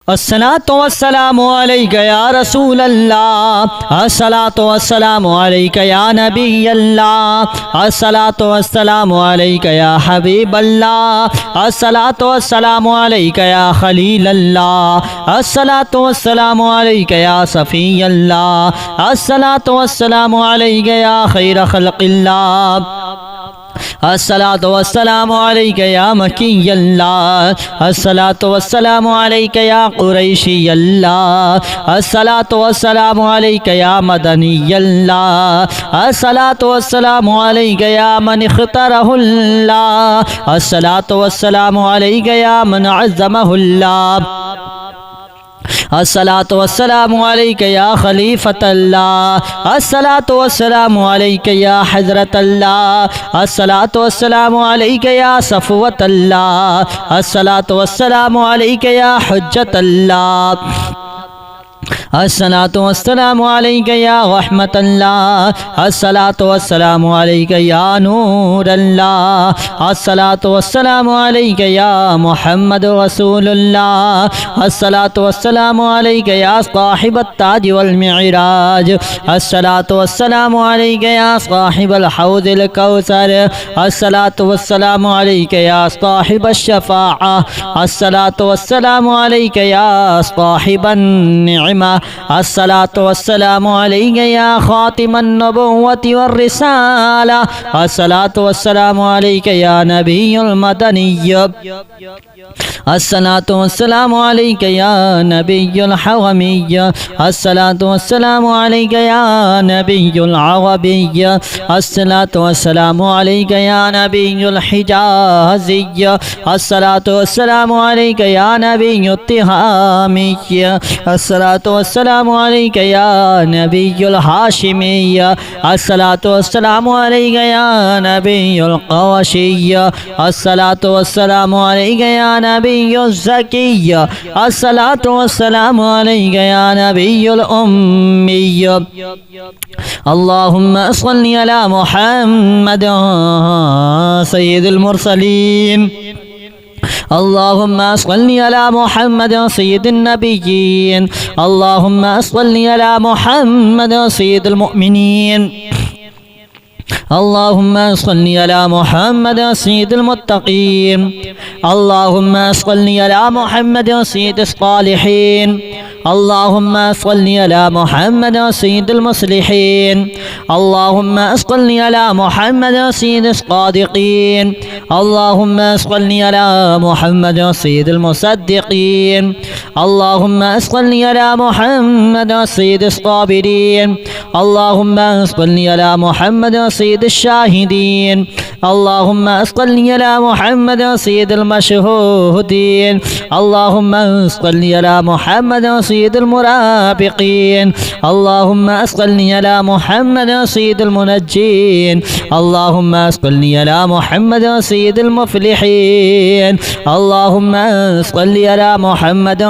अस्सलातु वस्सलामु अलैका या रसूल अल्लाह, अस्सलातु वस्सलामु अलैका या नबी अल्लाह, अस्सलातु वस्सलामु अलैका या हबीब अल्लाह, अस्सलातु वस्सलामु अलैका या खलील अल्लाह, अस्सलातु वस्सलामु अलैका या सफी अल्लाह, अस्सलातु वस्सलामु अलैका या खैर खल्क़िल्लाह, अस्सलातु वस्सलामु अलैका या मकी अल्लाह, अस्सलातु वस्सलामु अलैका या कुरैशी अल्लाह, अस्सलातु वस्सलामु अलैका या मदनी अल्लाह, अस्सलातु वस्सलामु अलैका या मन इख्तरहुल्लाह, अस्सलातु वस्सलामु अलैका या मन अज़्ज़महुल्लाह, अस्सलातु वस्सलामु अलैका या खलीफत अल्लाह, अस्सलातु वस्सलामु अलैका या हज़रत अल्लाह, अस्सलातु वस्सलामु अलैका या सफ़वत अल्लाह, अस्सलातु वस्सलामु अलैका या हुज्जत अल्लाह, अस्सलातु वस्सलामु अलैका या रहमत अल्लाह, अस्सलातु वस्सलामु अलैका या नूर अल्लाह, अस्सलातु वस्सलामु अलैका या मुहम्मद रसूलुल्लाह, अस्सलातु वस्सलामु अलैका या साहिबत ताज वल मिअराज, अस्सलातु वस्सलामु अलैका या साहिबल हौज़िल कौसर, अस्सलातु वस्सलामु अलैका या साहिबश शफ़ाअह, अस्सलातु वस्सलामु अलैका या साहिबन निअमा, अस्सलातु वस्सलामु अलैका या खातिमन नबुव्वति वर रिसाला, अस्सलातु वस्सलामु अलैका या नबियुल मदनिय्य, अस्सलातु वस्सलामु अलैका या नबियुल हरमिय्य, अस्सलातु वस्सलामु अलैका या नबियुल अरबिय्य, अस्सलातु वस्सलामु अलैका या नबियुल हिजाज़िय्य, अस्सलातु वस्सलामु अलैका या नबियुत तिहामिय्य, अस्सलातु वस्सलामु अलैका या नबियुल हाशिमिय्य, अस्सलातु वस्सलामु अलैका या नबियुल क़ुरैशिय्य, अस्सलातु वस्सलामु अलैका या नबियुज़ ज़किय्य, अस्सलातु वस्सलामु अलैका या नबियुल उम्मिय्य, अल्लाहुम्मा सल्लि अला मुहम्मद सय्यिदिल मुरसलीन, अल्लाहुम्मा सल्लि अला मुहम्मद सय्यिदिन नबिय्यीन, अल्लाहुम्मा सल्लि अला मुहम्मद सय्यिदिल मुअमिनीन, अल्लाहुम्मा सल्लि अला मुहम्मद सय्यिदिल मुत्तक़ीन, अल्लाहुम्मा सल्लि अला मुहम्मद सय्यिदिस सालिहीन, अल्लाहुम्मा सल्लि अला मुहम्मद सय्यिदिल मुस्लिहीन, अल्लाहुम्मा सल्लि अला मुहम्मद सय्यिदिस सादिक़ीन, अल्लाहुम्मा सल्लि अला मुहम्मद सय्यिदिल मुसद्दिक़ीन, अल्लाहुम्मा सल्लि अला मुहम्मद सय्यिदिस साबिरीन, अल्लाहुम्मा सल्लि अला मुहम्मद सय्यिदिश शाहिदीन, अल्लाहुम्मा सल्लि अला मुहम्मद सय्यिदिल मशहूदीन, अल्लाहुम्मा सल्लि अला मुहम्मद सय्यिदिल मुराबिकीन, अल्लाहुम्मा सल्लि अला मुहम्मद सय्यिदिल मुनज्जीन, अल्लाहुम्मा सल्लि अला मुहम्मद सय्यिदिल मुफ्लिहीन, अल्लाहुम्मा सल्लि अला मुहम्मद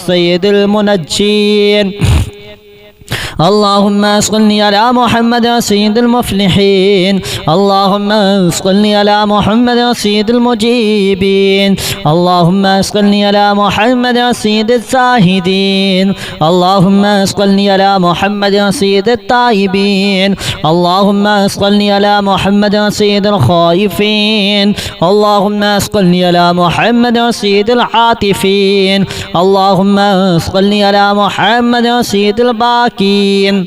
सय्यिदिल मुनज्जीन, अल्लाहुम्मा सल्लि अला मुहम्मद सय्यिदिल मुफ्लिहीन, अल्लाहुम्मा सल्लि अला मुहम्मद सय्यिदिल मुजीबीन, अल्लाहुम्मा सल्लि अला मुहम्मद सय्यिदिज़ ज़ाहिदीन, अल्लाहुम्मा सल्लि अला मुहम्मद सय्यिदित ताइबीन, अल्लाहुम्मा सल्लि अला मुहम्मद सय्यिदिल खाइफीन, अल्लाहुम्मा सल्लि अला मुहम्मद सय्यिदिल आतिफीन, अल्लाहुम्मा सल्लि अला मुहम्मद सय्यिदिल बाकीन,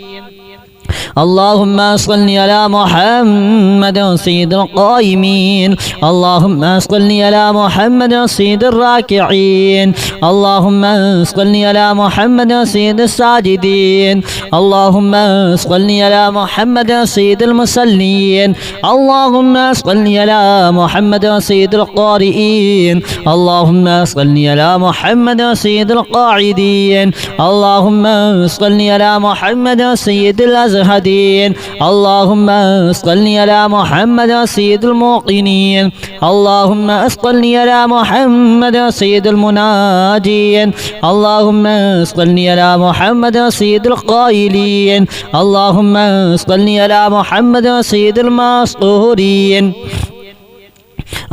अल्लाहुम्मा सल्लि अला मुहम्मद सय्यिदिल क़ाइमीन, अल्लाहुम्मा सल्लि अला मुहम्मद सय्यिदिर राकिईन, अल्लाहुम्मा सल्लि अला मुहम्मद सय्यिदिस साजिदीन, अल्लाहुम्मा सल्लि अला मुहम्मद सय्यिदिल मुसल्लीन, अल्लाहुम्मा सल्लि अला मुहम्मद सय्यिदिल क़ारिईन, अल्लाहुम्मा सल्लि अला मुहम्मद सय्यिदिल क़ाइदीन, अल्लाहुम्मा सल्लि अला मुहम्मद सय्यिदिल अज़हदीन, अल्लाहुम्मा सल्लि अला मुहम्मद सय्यिदिल मुक़िनीन, अल्लाहुम्मा सल्लि अला मुहम्मद सय्यिदिल मुनाजीन, अल्लाहुम्मा सल्लि अला मुहम्मद सय्यिदिल क़ाइलीन, अल्लाहुम्मा सल्लि अला मुहम्मद सय्यिदिल मस्तूरीन,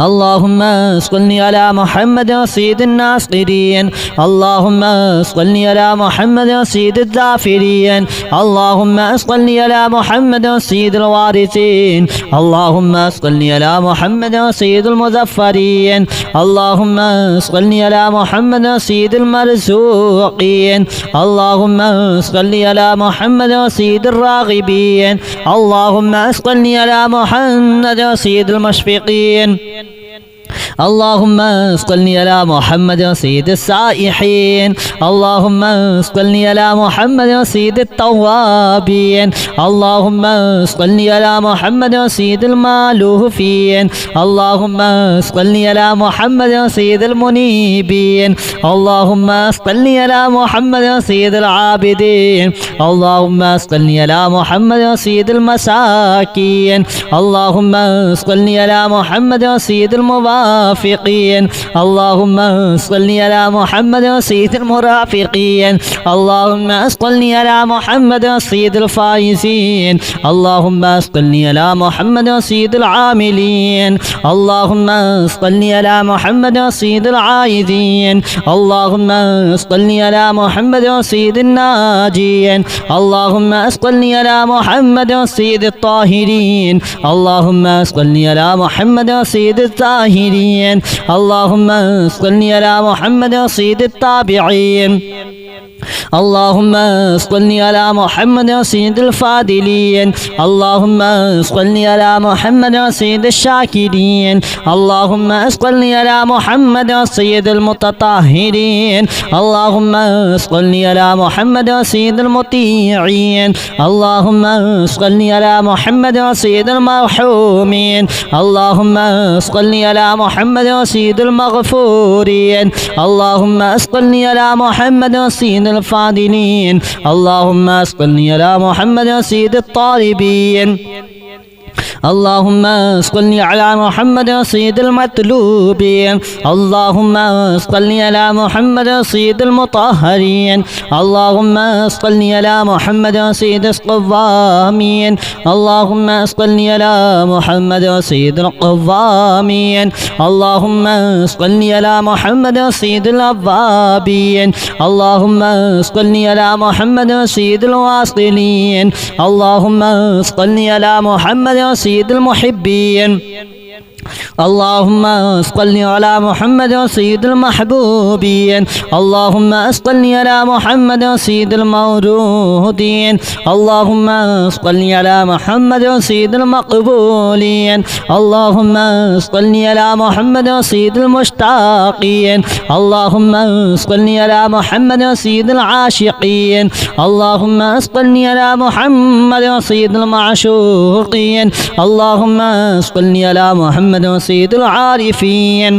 اللهم صل على محمد سيد الناصرين. اللهم صل على محمد سيد الظافرين. اللهم صل على محمد سيد الوارثين. اللهم صل على محمد سيد المظفرين. اللهم صل على محمد سيد المرزوقين. اللهم صل على محمد سيد الراغبين. اللهم صل على محمد سيد المشفقين. اللهم صل على محمد سيد السائحين. اللهم صل على محمد سيد التوابين. اللهم صل على محمد سيد المالوفين. اللهم صل على محمد سيد المنيبين. اللهم صل على محمد سيد العابدين. اللهم صل على محمد سيد المساكين. اللهم صل على محمد سيد الموافقين. اللهم صل على محمد سيد المرافقين. اللهم صل على محمد سيد الفائزين. اللهم صل على محمد سيد العاملين. اللهم صل على محمد سيد العائدين. اللهم صل على محمد سيد الناجين. اللهم صل على محمد سيد الطاهرين. اللهم صل على محمد سيد الزاهرين. اللهم صل على محمد سيد التابعين. اللهم صل على محمد سيد الفاضلين. اللهم صل على محمد سيد الشاكرين. اللهم صل على محمد سيد المتطهرين. اللهم صل على محمد سيد المطيعين. اللهم صل على محمد سيد المرحومين. اللهم صل على محمد سيد المغفورين. اللهم صل على محمد سيد الفاضلين. اللهم صل على محمد سيد الطالبين. اللهم صل على محمد سيد المطلوبين. اللهم صل على محمد سيد المطهرين. اللهم صل على محمد سيد القوامين. اللهم صل على محمد سيد القوامين. اللهم صل على محمد سيد الأوابين. اللهم صل على محمد سيد الواصلين. اللهم صل على محمد سيد المحبين. اللهم صل على محمد سيد المحبوبين. اللهم صل على محمد سيد المورودين. اللهم صل على محمد سيد المقبولين. اللهم صل على محمد سيد المشتاقين. اللهم صل على محمد سيد العاشقين. اللهم صل على محمد سيد المعشوقين. اللهم صل على محمد سيد العارفين.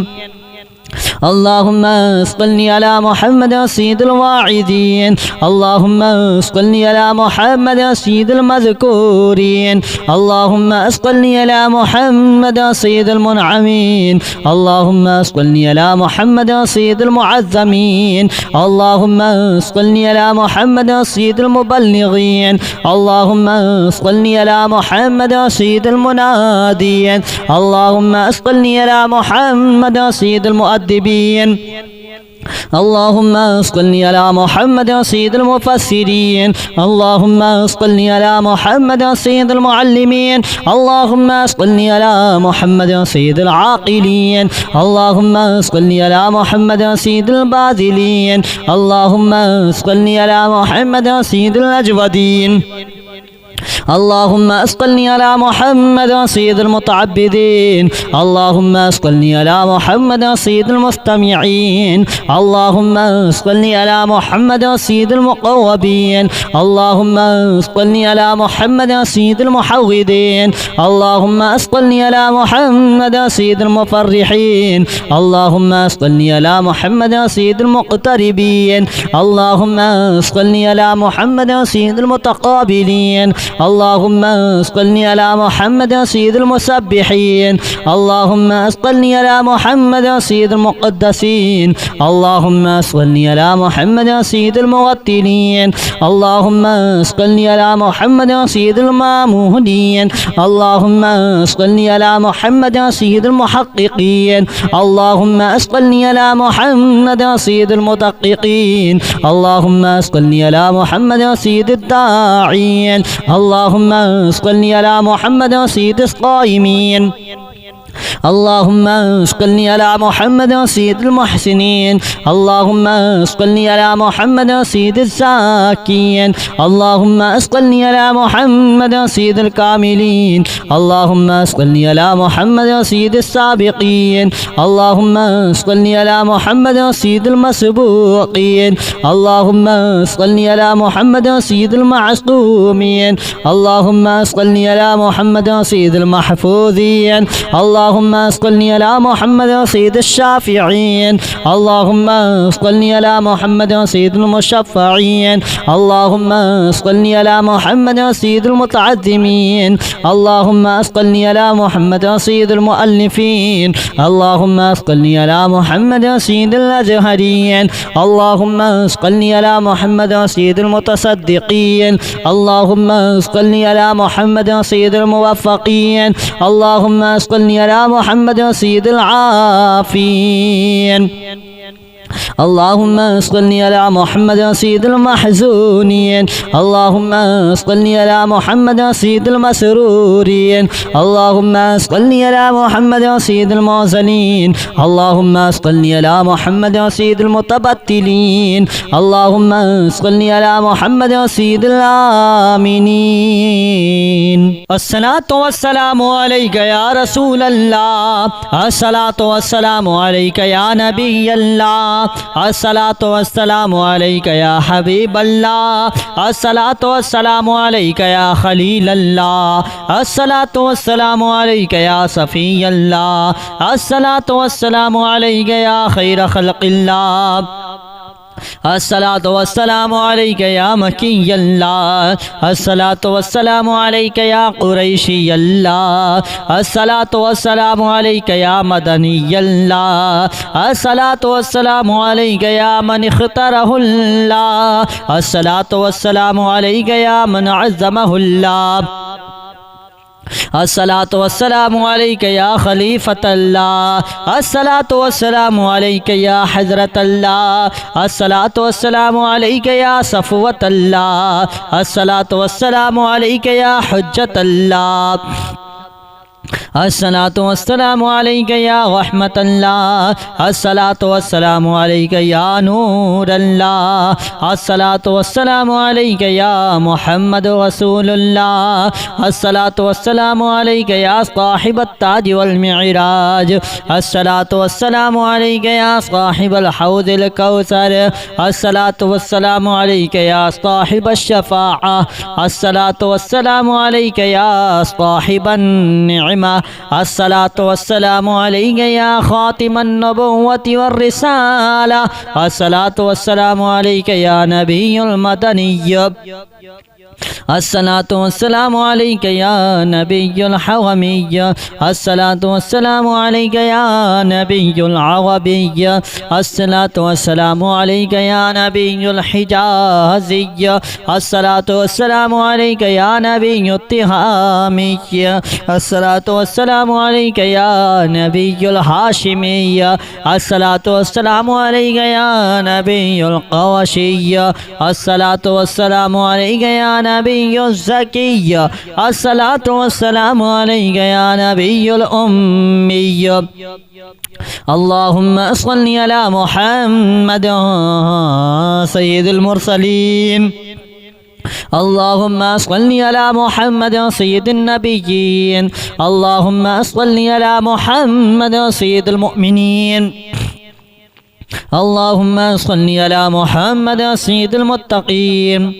اللهم صل على محمد سيد الواعدين. اللهم صل على محمد سيد المذكورين. اللهم صل على محمد سيد المنعمين. اللهم صل على محمد سيد المعظمين. اللهم صل على محمد سيد المبلغين. اللهم صل على محمد سيد المنادين. اللهم صل على محمد سيد المؤدبين. اللهم صل على محمد سيد المفسرين. اللهم صل على محمد سيد المعلمين. اللهم صل على محمد سيد العاقلين. اللهم صل على محمد سيد الباذلين. اللهم صل على محمد سيد الأجودين. اللهم صل على محمد سيد المتعبدين. اللهم صل على محمد سيد المستمعين. اللهم صل على محمد سيد المقوبين. اللهم صل على محمد سيد المحوذين. اللهم صل على محمد سيد المفرحين. اللهم صل على محمد سيد المقتربين. اللهم صل على محمد سيد المتقابلين. اللهم صل على محمد سيد المسبحين اللهم صل على محمد سيد المقدسين اللهم صل على محمد سيد المغتلين اللهم صل على محمد سيد المامودين اللهم صل على محمد سيد المحققين اللهم صل على محمد سيد المدققين اللهم صل على محمد سيد الداعين اللهم صل على محمد سيد الصائمين اللهم صل على محمد سيد المحسنين اللهم صل على محمد سيد الزاكين اللهم صل على محمد سيد الكاملين اللهم صل على محمد سيد السابقين اللهم صل على محمد سيد المسبوقين اللهم صل على محمد سيد المعصومين اللهم صل على محمد سيد المحفوظين اللهم صل على محمد سيد الشافعين اللهم صل على محمد سيد المشفعين اللهم صل على محمد سيد المتعظمين اللهم صل على محمد سيد المؤلفين اللهم صل على محمد سيد الأزهريين اللهم صل على محمد سيد المتصدقين اللهم صل على محمد سيد الموفقين اللهم صل على محمد سيد العافين اللهم صل على محمد سيد المحزونين اللهم صل على محمد سيد المسرورين اللهم صل على محمد سيد المعزلين اللهم صل على محمد سيد المتبتلين اللهم صل على محمد سيد الآمنين الصلاة والسلام عليك يا رسول الله الصلاة والسلام عليك يا نبي الله الصلاة والسلام عليك يا حبيب الله الصلاة والسلام عليك يا خليل الله الصلاة والسلام عليك يا صفي الله الصلاة والسلام عليك يا خير خلق الله الصلاة والسلام عليك يا مكي الله الصلاة والسلام عليك يا قريشي الله الصلاة والسلام عليك يا مدني الله الصلاة والسلام عليك يا من اختاره الله الصلاة والسلام عليك يا من عزمه الله الصلاة والسلام عليك يا خليفة الله الصلاة والسلام عليك يا حضرة الله الصلاة والسلام عليك يا صفوة الله الصلاة والسلام عليك يا حجة الله الصلاة والسلام عليك يا رحمة الله الصلاة والسلام عليك يا نور الله الصلاة والسلام عليك يا محمد رسول الله الصلاة والسلام عليك يا صاحب التاج والمعراج الصلاة والسلام عليك يا صاحب الحوض الكوثر الصلاة والسلام عليك يا صاحب الشفاعة الصلاة والسلام عليك يا صاحب النعمة الصلاة والسلام عليك يا خاتم النبوة والرسالة الصلاة والسلام عليك يا نبي المدني الصلاة والسلام عليك يا نبي الحرمي الصلاة والسلام عليك يا نبي العربي الصلاة والسلام عليك يا نبي الحجازي الصلاة والسلام عليك يا نبي التهامي الصلاة والسلام عليك يا نبي الهاشمي الصلاة والسلام عليك يا نبي القرشي الصلاة والسلام عليك يا نبي الزكي الصلاة والسلام عليك يا نبي الأمي اللهم صل على محمد سيد المرسلين اللهم صل على محمد سيد النبيين اللهم صل على محمد سيد المؤمنين اللهم صل على محمد سيد المتقين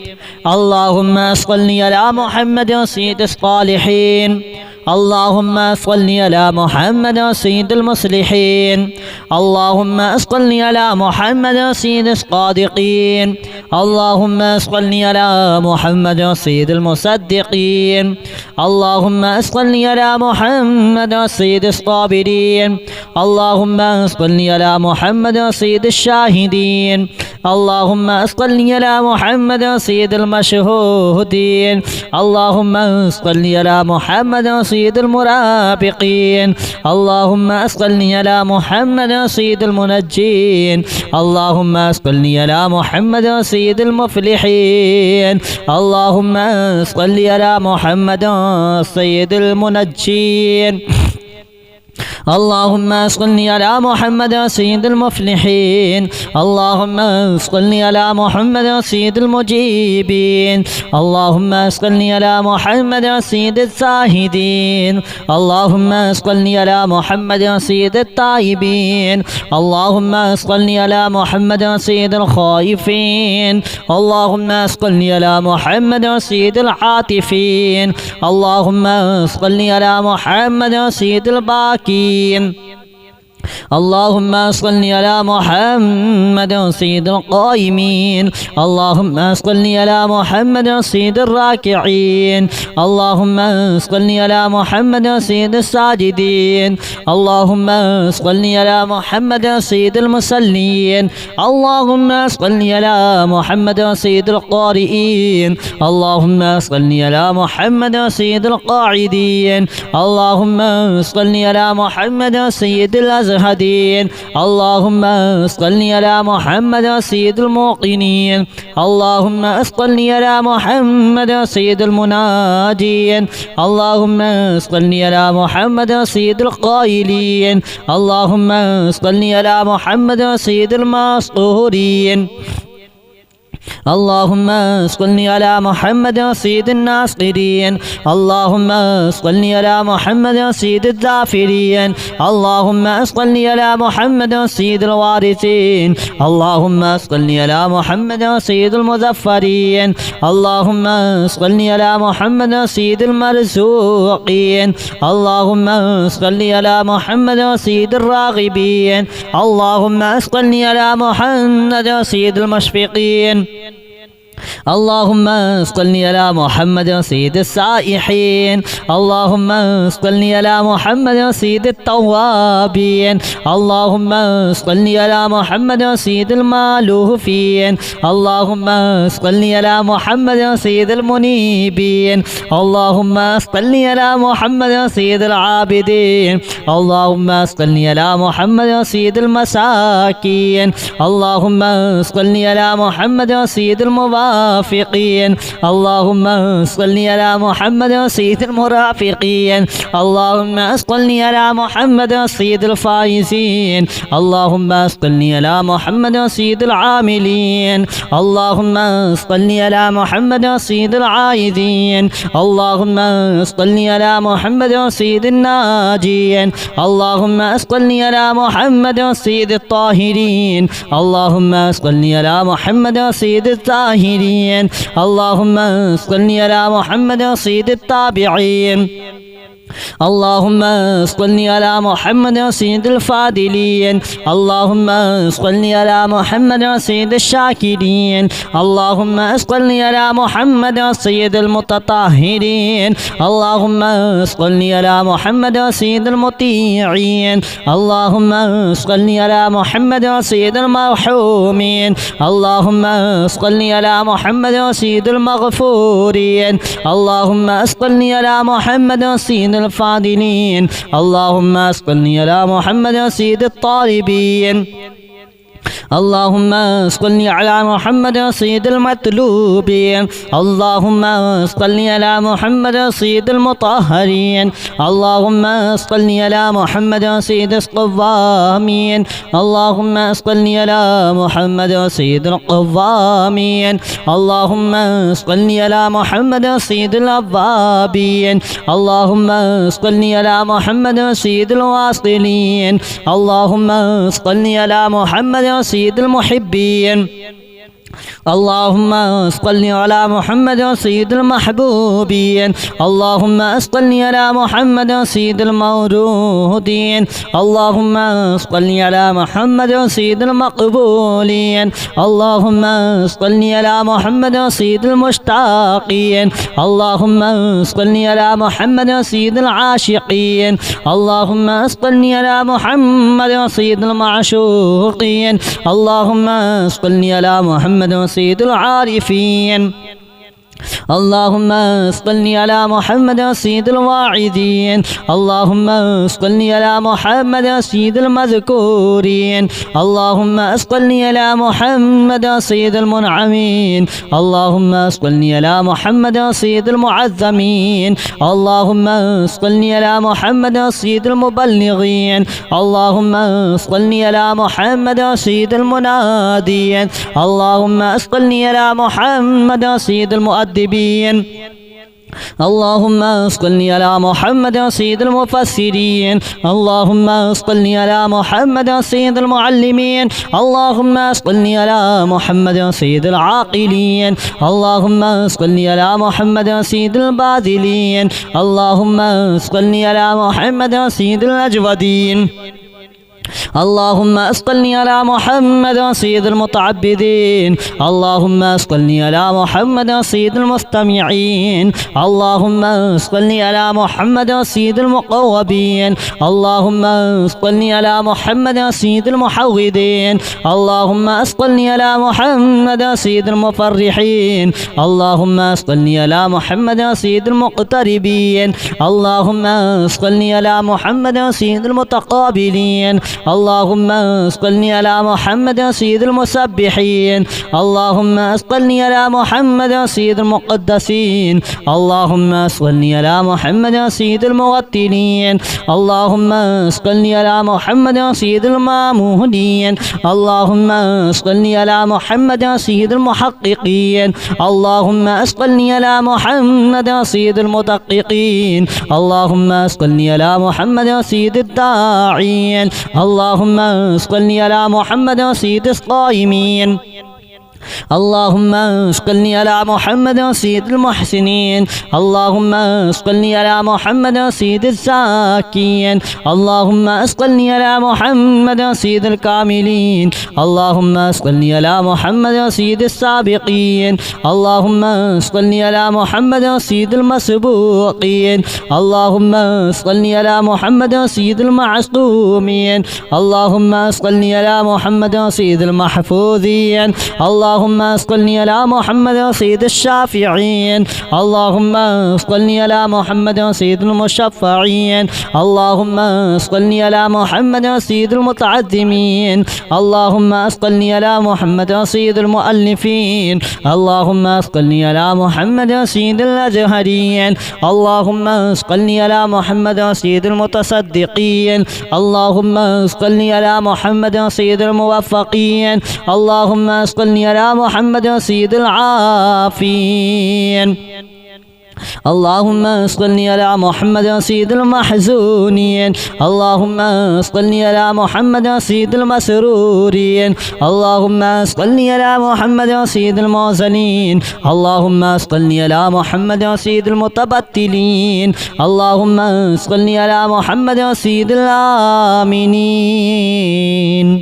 اللهم صل على محمد سيد الصالحين اللهم صل على محمد سيد المصلحين. اللهم صل على محمد سيد الصادقين. اللهم صل على محمد سيد المصدقين. اللهم صل على محمد سيد الصابرين. اللهم صل على محمد سيد الشاهدين. اللهم صل على محمد سيد المشهودين. اللهم صل على محمد سيد المرافقين. اللهم صل على محمد سيد المنجين. اللهم صل على محمد سيد المفلحين. اللهم صل على محمد سيد المنجين. اللهم صل على محمد سيد المفلحين. اللهم صل على محمد سيد المجيبين. اللهم صل على محمد سيد الزاهدين. اللهم صل على محمد سيد التائبين. اللهم صل على محمد سيد الخائفين. اللهم صل على محمد سيد العاطفين. اللهم صل على محمد سيد الباكين. اللهم صل على محمد سيد القائمين. اللهم صل على محمد سيد الراكعين. اللهم صل على محمد سيد الساجدين. اللهم صل على محمد سيد المصلين. اللهم صل على محمد سيد القارئين. اللهم صل على محمد سيد القاعدين. اللهم صل على محمد سيد الأزهدين. اللهم صل على محمد سيد الموقنين. اللهم صل على محمد سيد المناجين. اللهم صل على محمد سيد القائلين. اللهم صل على محمد سيد المسطورين. اللهم صل على محمد سيد الناصرين. اللهم صل على محمد سيد الذافرين. اللهم صل على محمد سيد الوارثين. اللهم صل على محمد سيد المظفرين. اللهم صل على محمد سيد المرزوقين. اللهم صل على محمد سيد الراغبين. اللهم صل على محمد سيد المشفقين. اللهم صل على محمد سيد السائحين. اللهم صل على محمد سيد التوابين. اللهم صل على محمد سيد المالوفين. اللهم صل على محمد سيد المنيبين. اللهم صل على محمد سيد العابدين. اللهم صل على محمد سيد المساكين. اللهم صل على محمد سيد الموافقين. اللهم صل على محمد سيد المرافقين. اللهم صل على محمد سيد الفائزين. اللهم صل على محمد سيد العاملين. اللهم صل على محمد سيد العائدين. اللهم صل على محمد سيد الناجين. اللهم صل على محمد سيد الطاهرين. اللهم صل على محمد سيد الطاهرين. اللهم صل على محمد سيد التابعين. اللهم صل على محمد سيد الفاضلين. اللهم صل على محمد سيد الشاكرين. اللهم صل على محمد سيد المتطهرين. اللهم صل على محمد سيد المطيعين. اللهم صل على محمد سيد المرحومين. اللهم صل على محمد سيد المغفورين. اللهم صل على محمد سيد الفاضلين. اللهم صل على محمد سيد الطالبين. اللهم صل على محمد سيد المطلوبين. اللهم صل على محمد سيد المطهرين. اللهم صل على محمد سيد القوامين. اللهم صل على محمد سيد القوامين. اللهم صل على محمد سيد الأوابين. اللهم صل على محمد سيد الواصلين. اللهم صل على محمد سيد المحبين. اللهم صل على محمد سيد المحبوبين. اللهم صل على محمد سيد المورودين. اللهم صل على محمد سيد المقبولين. اللهم صل على محمد سيد المشتاقين. اللهم صل على محمد سيد العاشقين. اللهم صل على محمد سيد المعشوقين. اللهم صل على محمد سيد العارفين. اللهم صل على محمد سيد الواعظين. اللهم صل على محمد سيد المذكورين. اللهم صل على محمد سيد المنعمين. اللهم صل على محمد سيد المعظمين. اللهم صل على محمد سيد المبلغين. اللهم صل على محمد سيد المنادين. اللهم صل على محمد سيد المؤدبين. اللهم صل على محمد سيد المفسرين. اللهم صل على محمد سيد المعلمين. اللهم صل على محمد سيد العاقلين. اللهم صل على محمد سيد الباذلين. اللهم صل على محمد سيد الأجودين. اللهم صل على محمد سيد المتعبدين. اللهم صل على محمد سيد المستمعين. اللهم صل على محمد سيد المقوبين. اللهم صل على محمد سيد المحودين. اللهم صل على محمد سيد المفرحين. اللهم صل على محمد سيد المقتربين. اللهم صل على محمد سيد المتقابلين. اللهم صل على محمد سيد المسبحين. اللهم صل على محمد سيد المقدسين. اللهم صل على محمد سيد المغتلين. اللهم صل على محمد سيد المامونين. اللهم صل على محمد سيد المحققين. اللهم صل على محمد سيد المدققين. اللهم صل على محمد سيد الداعين. اللهم صل على محمد سيد الصائمين. اللهم صل على محمد سيد المحسنين. اللهم صل على محمد سيد الزاكين. اللهم صل على محمد سيد الكاملين. اللهم صل على محمد سيد السابقين. اللهم صل على محمد سيد المسبوقين. اللهم صل على محمد سيد المعصومين. اللهم صل على محمد سيد المحفوظين. اللهم صل على محمد سيد الشافعين. اللهم صل على محمد سيد المشفعين. اللهم صل على محمد سيد المتعظمين. اللهم صل على محمد سيد المؤلفين. اللهم صل على محمد سيد الأزهريين. اللهم صل على محمد سيد المتصدقين. اللهم صل على محمد سيد الموفقين. اللهم صل على محمد سيد العافين. اللهم صل على محمد سيد المحزونين. اللهم صل على محمد سيد المسرورين. اللهم صل على محمد سيد الموزنين. اللهم صل على محمد سيد المتبتلين. اللهم صل على محمد سيد الآمنين.